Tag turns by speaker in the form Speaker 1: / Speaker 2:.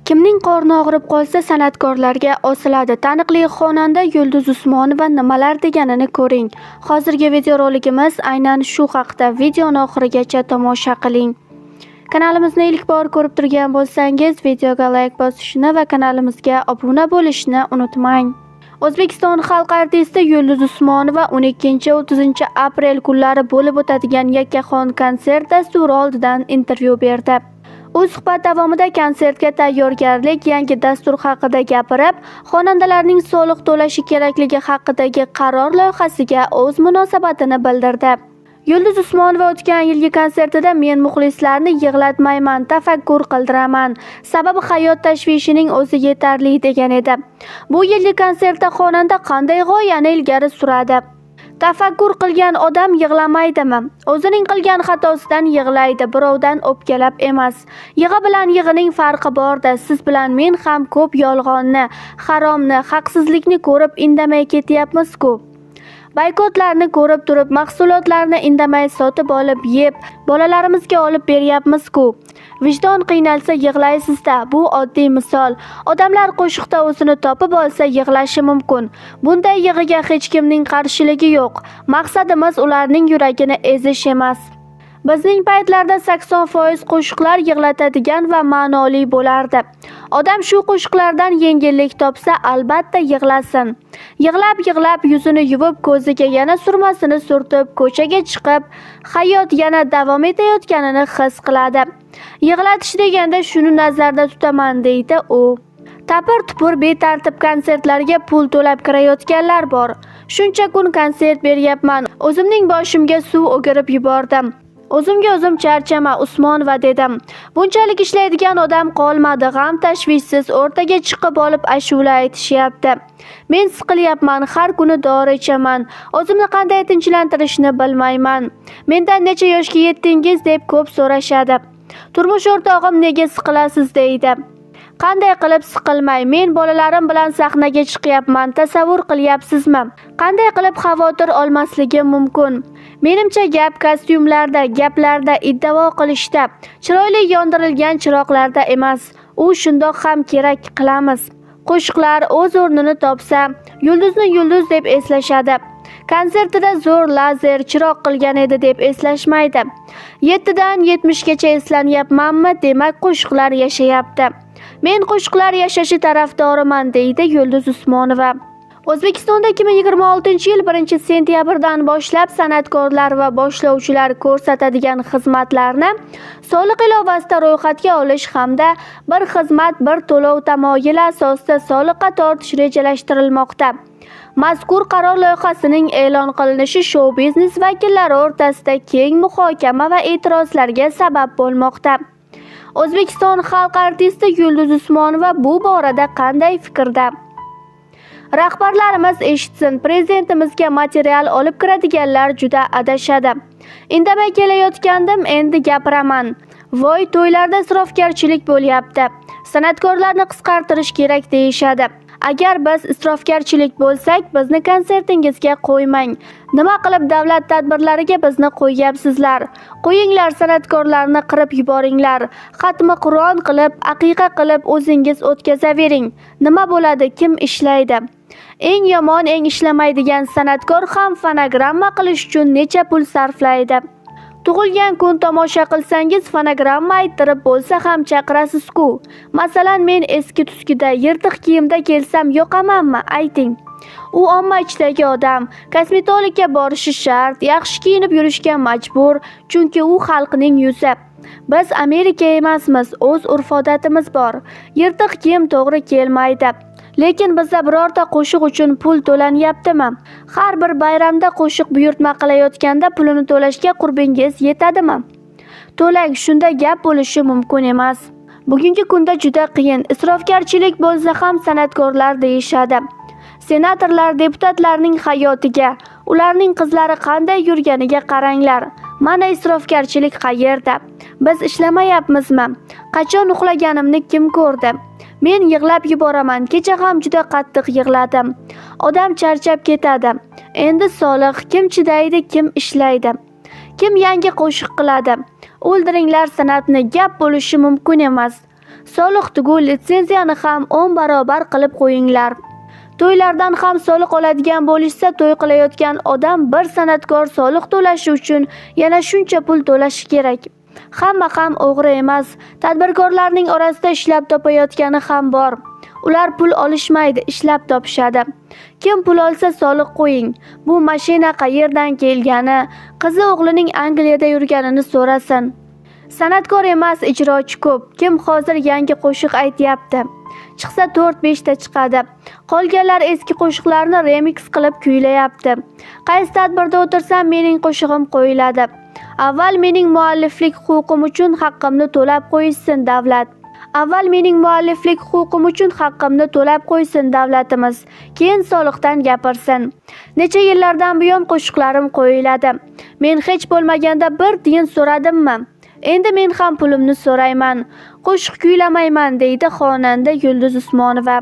Speaker 1: Kimning qorni og'rib qolsa san'atkorlarga osiladi. Taniqli xonanda Yulduz Usmonova nimalar deganini ko'ring. Hozirgi videorolikimiz aynan shu haqda. Videoni oxirigacha tomosha qiling. Kanalimizni ilk bor ko'rib turgan bo'lsangiz, videoga like bosishni va kanalimizga obuna bo'lishni unutmang. O'zbekiston xalq artisti Yulduz Usmonova 12-30 aprel kunlari bo'lib o'tadigan yakkaxon konsert dasturi oldidan intervyu berdi. U suhbat davomida konsertga tayyorgarlik, yangi dastur haqida gapirib, xonandalarning soliq to'lashi kerakligi haqidagi qaror loyihasiga o'z munosabatini bildirdi. Yulduz Usmonova o'tgan yilgi konsertida men muxlislarni yig'latmayman, tafakkur qildiraman. Sababi hayot tashvishining o'zi yetarli degan edi. Bu yilgi konsertda xonanda qanday g'oyani ilgari suradi? Tafakkur qilgan odam yig'lamaydimi? O'zining qilgan xatosidan yig'laydi, birovdan o'pkalab emas. Yig'i bilan yig'ining farqi borda. Siz bilan men ham ko'p yolg'onni, haromni, haqsizlikni ko'rib indamay ketyapmiz-ku. Boykotlarni ko'rib turib, mahsulotlarni indamay sotib olib, yeb, bolalarimizga olib beryapmiz-ku. Vijdon qiynalsa yig'laysizda. Bu oddiy misol. Odamlar qo'shiqda o'zini topib olsa yig'lashi mumkin. Bunday yig'iga hech kimning qarshiligi yo'q. Maqsadimiz ularning yuragini ezish emas. Bizning paytlarda 80% qo'shiqlar yig'latadigan va ma'noli bo'lardi. Odam shu qo'shiqlardan yengillik topsa, albatta yig'lasin. Yig'lab yuzini yuvib, ko'ziga yana surmasini surtib, ko'chaga chiqib, hayot yana davom etayotganini his qiladi. Yig'latish deganda shuni nazarda tutaman, deydi u. Tapir-tupur betartib konsertlarga pul to'lab kirayotganlar bor. Shuncha kun konsert beryapman. O'zimning boshimga suv o'girib yubordim. O'zimga o'zim charchama Usmonova dedim. Bunchalik ishlaydigan odam qolmadi. G'am tashvishsiz o'rtaga chiqib olib ashula aytishyapti. Men siqilyapman, har kuni dori ichaman. O'zimni qanday tinchlantirishni bilmayman. Mendan necha yoshga yetdingiz deb ko'p so'rashadi. Turmush o'rtog'im nega siqilasiz deydi. Qanday qilib siqilmay? Men bolalarim bilan sahnaga chiqyapman. Tasavvur qilyapsizmi? Qanday qilib xavotir olmasligim mumkin? Menimcha gap kostyumlarda, gaplarda, iddao qilishda, chiroyli yondirilgan chiroqlarda emas. U shundoq ham kerak, qilamiz. Qo'shiqlar o'z o'rnini topsa, Yulduzni Yulduz deb eslashadi. Konsertida zo'r lazer chiroq qilgan edi deb eslashmaydi. 7dan 70gacha eslanyapmanmi, demak qo'shiqlar yashayapti. Men qo'shiqlar yashashi tarafdoriman, deydi Yulduz Usmonova. O'zbekistonda 2026-yil 1-sentyabrdan boshlab san'atkorlar va boshlovchilar ko'rsatadigan xizmatlarni soliq ilovasida ro'yxatga olish hamda bir xizmat bir to'lov tamoyili asosida soliqqa tortish rejalashtirilmoqda. Mazkur qaror loyihasining e'lon qilinishi shou-biznes vakillari o'rtasida keng muhokama va e'tirozlarga sabab bo'lmoqda. O'zbekiston xalq artisti Yulduz Usmonova bu borada qanday fikrda? Rahbarlarimiz eshitsin, prezidentimizga material olib kiradiganlar juda adashadi. Indamay kelayotgandim, endi gapiraman. Voy, to'ylarda isrofgarchilik bo'lyapti. San'atkorlarni qisqartirish kerak deyishadi. Agar biz isrofgarchilik bo'lsak, bizni konsertingizga qo'ymang. Nima qilib davlat tadbirlariga bizni qo'yyapsizlar? Qo'yinglar, san'atkorlarni qirib yuboringlar. Xatmi Qur'on qilib, aqiqa qilib o'zingiz o'tkazavering. Nima bo'ladi, kim ishlaydi? Eng yomon, eng ishlamaydigan san'atkor ham fonogramma qilish uchun necha pul sarflaydi? Tug'ilgan kun tomosha qilsangiz fonogramma ayttirib bo'lsa ham chaqirasiz-ku. Masalan, men eski tuskida, yirtiq kiyimda kelsam yoqamanmi? Ayting. U omma ichidagi odam, kosmetologga borishi shart, yaxshi kiyinib yurishga majbur, chunki u xalqning yuzi. Biz Amerika emasmiz, o'z urf-odatimiz bor. Yirtiq kiyim to'g'ri kelmaydi. Lekin bizda birorta qo'shiq uchun pul to'lanyaptimi? Har bir bayramda qo'shiq buyurtma qilayotganda pulini to'lashga qurbingiz yetadimi? To'lang, shunda gap bo'lishi mumkin emas. Bugungi kunda juda qiyin. Isrofgarchilik bo'lsa ham san'atkorlar deyishadi. Senatorlar, deputatlarning hayotiga, ularning qizlari qanday yurganiga qaranglar. Mana isrofgarchilik qayerda? Biz ishlamayapmizmi? Qachon uxlaganimni kim ko'rdi? Men yig'lab yuboraman. Kecha ham juda qattiq yig'ladim. Odam charchab ketadi. Endi soliq, kim chidaydi, kim ishlaydi? Kim yangi qo'shiq qiladi? O'ldiringlar san'atni, gap bo'lishi mumkin emas. Soliq tugul litsenziyani ham 10 barobar qilib qo'yinglar. To'ylardan ham soliq oladigan bo'lishsa, to'y qilayotgan odam bir san'atkor soliq to'lashi uchun yana shuncha pul to'lashi kerak. Hamma ham o'g'ri emas. Tadbirkorlarning orasida ishlab topayotgani ham bor. Ular pul olishmaydi, ishlab topishadi. Kim pul olsa soliq qo'ying. Bu mashina qayerdan kelgani, qizi o'g'lining Angliyada yurganini so'rasin. San'atkor emas, ijrochi ko'p. Kim hozir yangi qo'shiq aytyapti? Chiqsa 4-5 ta chiqadi. Qolganlar eski qo'shiqlarni remix qilib kuylayapti. Qaysi tadbirda o'tirsam mening qo'shig'im qo'yiladi. Avval mening mualliflik huquqim uchun haqqimni to'lab qo'ysin davlat. Davlatimiz. Keyin soliqdan gapirsin. Necha yillardan buyon qo'shiqlarim qo'yiladi. Men hech bo'lmaganda bir tiyin so'radimmi? Endi men ham pulimni so'rayman. Qo'shiq kuylamayman deydi xonanda Yulduz Usmonova.